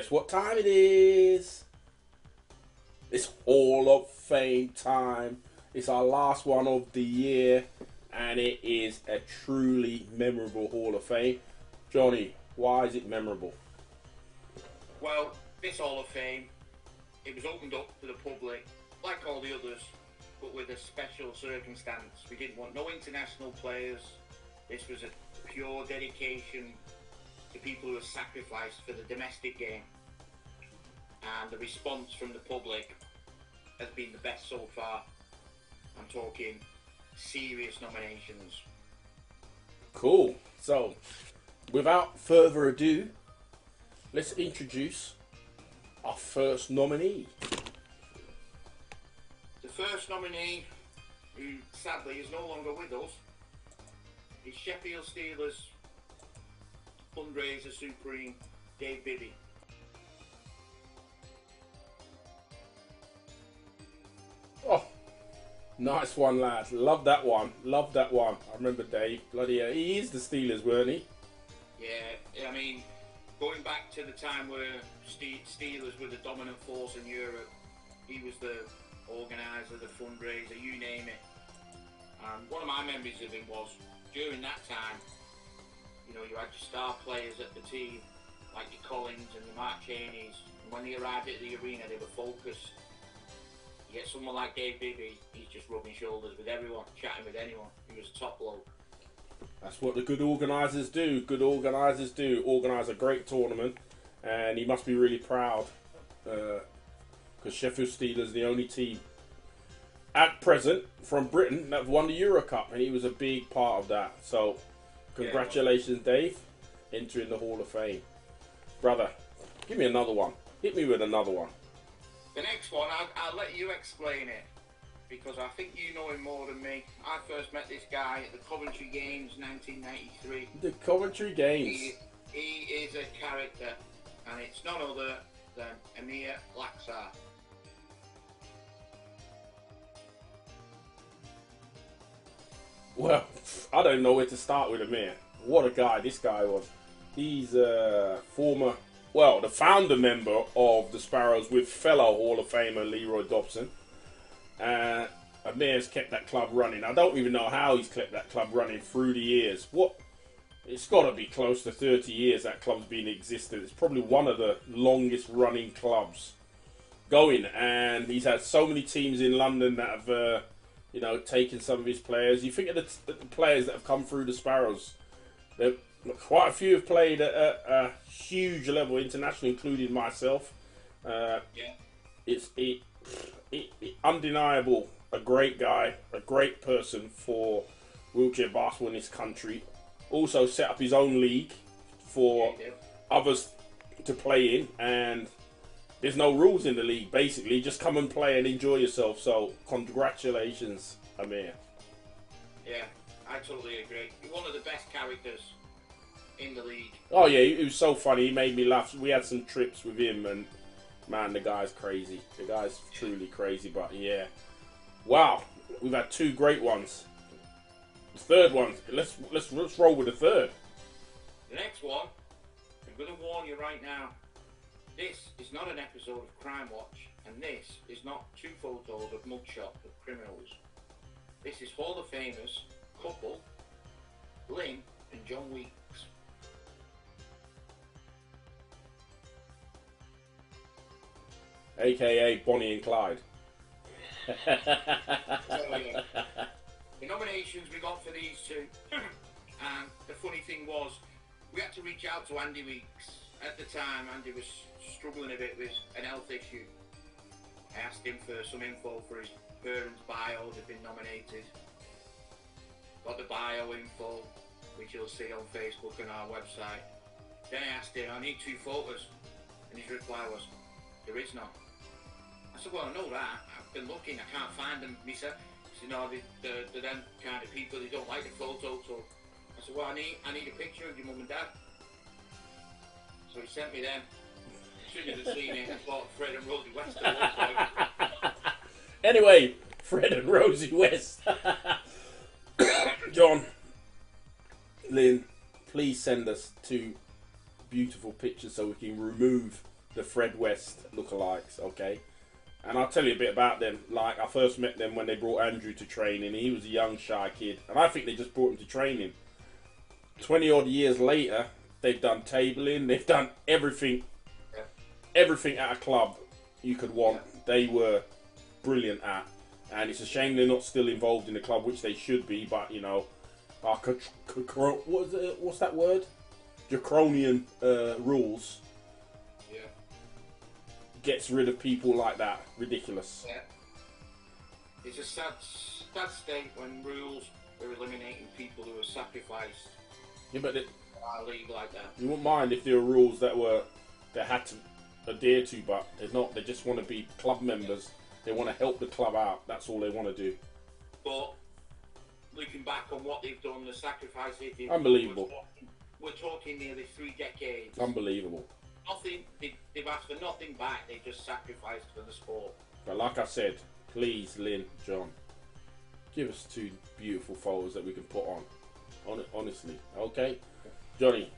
Guess what time it is? It's Hall of Fame time. It's our last one of the year, and it is a truly memorable Hall of Fame. Johnny, why is it memorable? Well, this Hall of Fame, it was opened up to the public, like all the others, but with a special circumstance. We didn't want no international players. This was a pure dedication to people who have sacrificed for the domestic game. And the response from the public has been the best so far. I'm talking serious nominations. Cool. So, without further ado, let's introduce our first nominee. The first nominee, who sadly is no longer with us, is Sheffield Steelers fundraiser supreme, I.W.B.Delinquents. Oh, nice one, lad. Love that one. Love that one. I remember Dave. Bloody hell. He is the Steelers, weren't he? Yeah, I mean, going back to the time where Steelers were the dominant force in Europe, he was the organiser, the fundraiser, you name it. And one of my memories of him was, during that time, you know, you had your star players at the team, like your Collins and your Mark Cheneys, and when they arrived at the arena, they were focused. You get someone like I.W.B.Delinquents, he's just rubbing shoulders with everyone, chatting with anyone. He was a top bloke. That's what the good organisers do. Good organisers do. Organise a great tournament, and he must be really proud, because Sheffield Steelers are the only team at present from Britain that have won the Euro Cup, and he was a big part of that. So, congratulations, Dave, entering the Hall of Fame. Brother, give me another one. Hit me with another one. The next one, I'll let you explain it, because I think you know him more than me. I first met this guy at the Coventry Games 1993. The Coventry Games. He is a character, and it's none other than Amir Laxar. Well, I don't know where to start with Amir. What a guy this guy was. He's a former, well, the founder member of the Sparrows with fellow Hall of Famer Leroy Dobson. Amir's kept that club running. I don't even know how he's kept that club running through the years. It's got to be close to 30 years that club's been in existence. It's probably one of the longest running clubs going. And he's had so many teams in London that have, taken some of his players. You think of the players that have come through the Sparrows. Quite a few have played at a huge level internationally, including myself. It's undeniable. A great guy, a great person for wheelchair basketball in this country. Also set up his own league for others to play in, and there's no rules in the league. Basically, just come and play and enjoy yourself. So, congratulations, Amir. Yeah, I totally agree. He's one of the best characters in the league. Oh yeah, he was so funny. He made me laugh. We had some trips with him, and man, the guy's crazy. The guy's truly crazy. But yeah, wow, we've had two great ones. The third one, let's roll with the third. The next one, I'm going to warn you right now. This is not an episode of Crime Watch, and this is not two photos of mugshot of criminals. This is Hall of Famers couple Lynn and John Weeks. AKA Bonnie and Clyde. The nominations we got for these two, and the funny thing was, we had to reach out to Andy Weeks. At the time, Andy was struggling a bit with an health issue. I asked him for some info for his parents' bio that had been nominated. Got the bio info, which you'll see on Facebook and our website. Then I asked him, I need two photos, and his reply was, there is none. I said, well, I know that. I've been looking, I can't find them. He said, no, they're them kind of people, they don't like the photo. So I said, well, I need a picture of your mum and dad. So he sent me them. Should have seen it. I thought Fred and Rosie West at one point. Anyway, Fred and Rosie West. John, Lynn, please send us two beautiful pictures so we can remove the Fred West lookalikes, okay? And I'll tell you a bit about them. Like, I first met them when they brought Andrew to training. He was a young, shy kid. And I think they just brought him to training. 20-odd years later, they've done tabling. They've done everything. Yeah. Everything at a club you could want. Yeah. They were brilliant at. And it's a shame they're not still involved in the club, which they should be. But, you know, our what's that word? Draconian rules. Gets rid of people like that. Ridiculous. Yeah. It's a sad state when rules are eliminating people who are sacrificed. Yeah, but our league like that. You wouldn't mind if there were rules that they had to adhere to, but they're not. They just want to be club members. They want to help the club out. That's all they want to do. But looking back on what they've done, the sacrifice they did. Unbelievable. We're talking nearly 3 decades. Unbelievable. Nothing. They've asked for nothing back. They just sacrificed for the sport. But like I said, please, Lynn, John, give us 2 beautiful photos that we can put on. Honestly, okay, Johnny,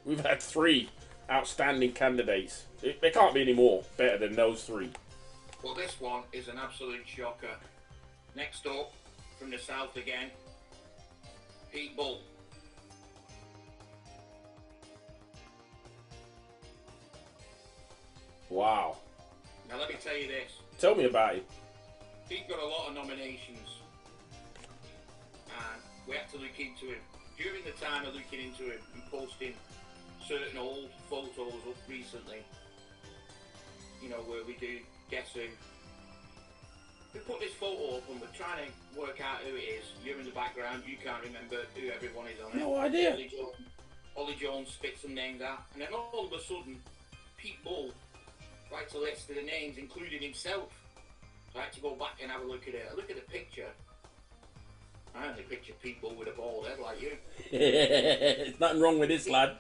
we've had 3 outstanding candidates. There can't be any more better than those 3. Well, this one is an absolute shocker. Next up, from the south again, Pete Bull. Wow. Now let me tell you this. Tell me about it. Pete got a lot of nominations, and we had to look into him. During the time of looking into him and posting certain old photos up recently, you know, where we do Guess Who, we put this photo up and we're trying to work out who it is. You're in the background, you can't remember who everyone is on it. No idea. Ollie Jones spit some names out, and then all of a sudden, Pete Bull writes a list of the names, including himself. So I had to go back and have a look at it. I look at the picture. I only picture Pete Bull with a bald head like you. There's nothing wrong with this lad.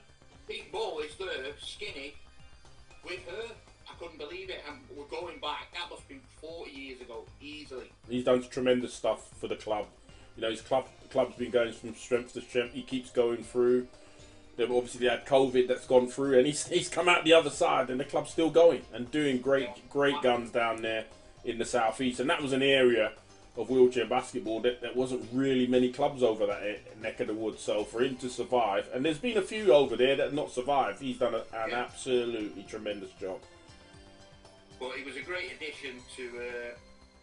Pete Bull is there, skinny, with her. I couldn't believe it. And we're going back. That must have been 40 years ago, easily. He's done tremendous stuff for the club. You know, the club's been going from strength to strength. He keeps going through. They've obviously had COVID that's gone through, and he's come out the other side, and the club's still going and doing great guns down there in the southeast. And that was an area of wheelchair basketball that there wasn't really many clubs over that neck of the woods. So for him to survive, and there's been a few over there that have not survived, he's done an absolutely tremendous job. But it was a great addition to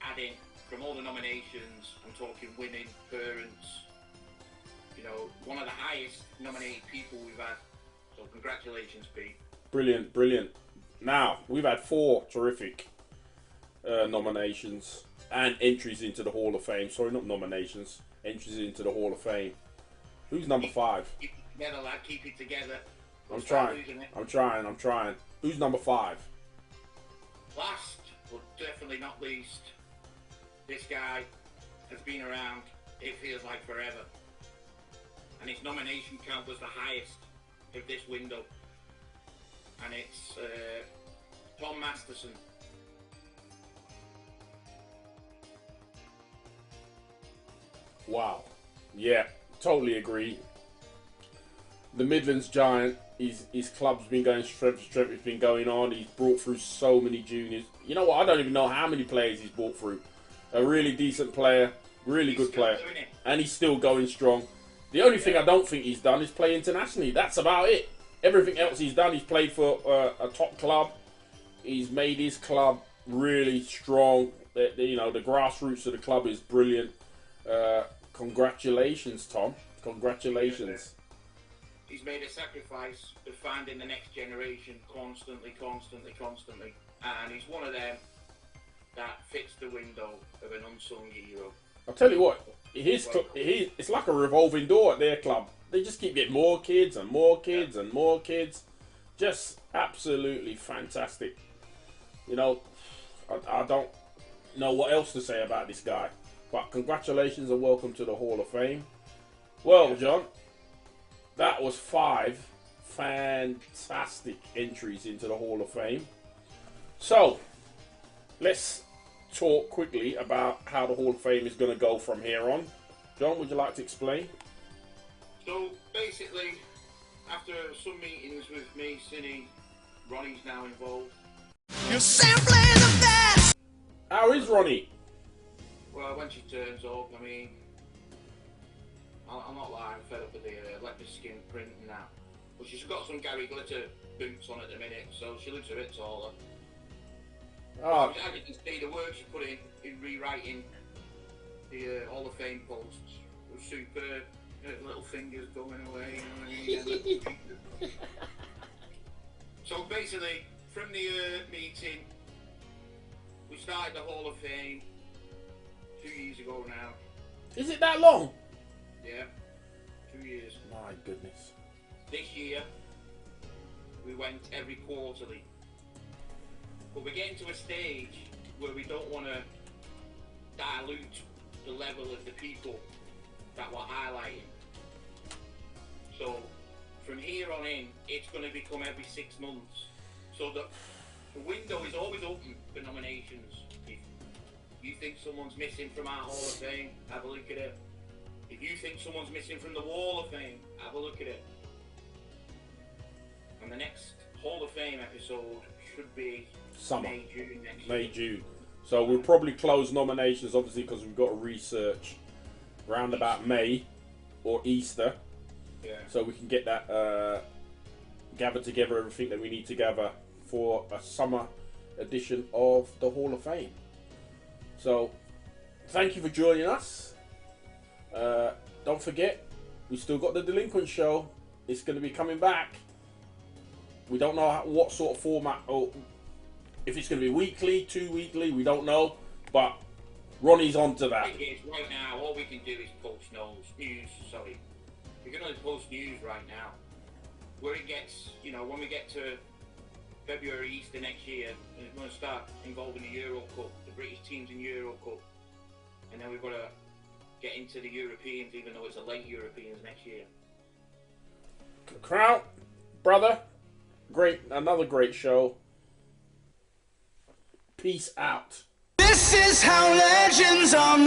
adding from all the nominations. I'm talking women, parents. You know, one of the highest nominated people we've had. So congratulations, Pete. Brilliant, brilliant. Now, we've had 4 terrific nominations and entries into the Hall of Fame. Sorry, not nominations. Entries into the Hall of Fame. Who's number 5? Keep it together, lad. Keep it together. I'm trying. Who's number 5? Last, but definitely not least, this guy has been around, it feels like forever. And his nomination count was the highest of this window. And it's Tom Masterson. Wow. Yeah, totally agree. The Midlands Giant, his club's been going strength to strength. It's been going on. He's brought through so many juniors. You know what? I don't even know how many players he's brought through. A really decent player, really good player. And he's still going strong. The only thing I don't think he's done is play internationally. That's about it. Everything else he's done, he's played for a top club. He's made his club really strong. You know, the grassroots of the club is brilliant. Congratulations, Tom. Congratulations. He's made a sacrifice of finding the next generation constantly. And he's one of them that fits the window of an unsung hero. I'll tell you what, it's like a revolving door at their club. They just keep getting more kids and more kids and more kids. Just absolutely fantastic. You know, I don't know what else to say about this guy. But congratulations and welcome to the Hall of Fame. Well, John, that was 5 fantastic entries into the Hall of Fame. So, let's talk quickly about how the Hall of Fame is going to go from here on. John, would you like to explain? So, basically, after some meetings with me, Cine, Ronnie's now involved. You're simply the best. How is Ronnie? Well, when she turns up, I mean, I'm not lying, I'm fed up with the leopard skin print and that. But she's got some Gary Glitter boots on at the minute, so she looks a bit taller. Oh. As you can see, the work she put in rewriting the Hall of Fame posts was superb. Her little fingers going away, you know what I mean? So basically, from the meeting, we started the Hall of Fame 2 years ago now. Is it that long? Yeah, 2 years. My goodness. This year, we went every quarterly. But we're getting to a stage where we don't want to dilute the level of the people that we're highlighting. So, from here on in, it's going to become every 6 months. So the window is always open for nominations. If you think someone's missing from our Hall of Fame, have a look at it. If you think someone's missing from the Wall of Fame, have a look at it. And the next Hall of Fame episode should be Summer. May, June next May, year. June. So we'll probably close nominations, obviously, because we've got to research round about May or Easter. Yeah. So we can get that gathered together, everything that we need to gather for a summer edition of the Hall of Fame. So thank you for joining us. Don't forget, we still got the Delinquent Show. It's going to be coming back. We don't know what sort of format, or if it's going to be weekly, 2 weekly, we don't know. But Ronnie's on to that. Right now, all we can do is post news. Sorry, we can only post news right now. Where it gets, you know, when we get to February, Easter next year, and it's going to start involving the Euro Cup, the British teams in Euro Cup, and then we've got to get into the Europeans, even though it's a late Europeans next year. Crown, brother, another great show. Peace out. This is how legends are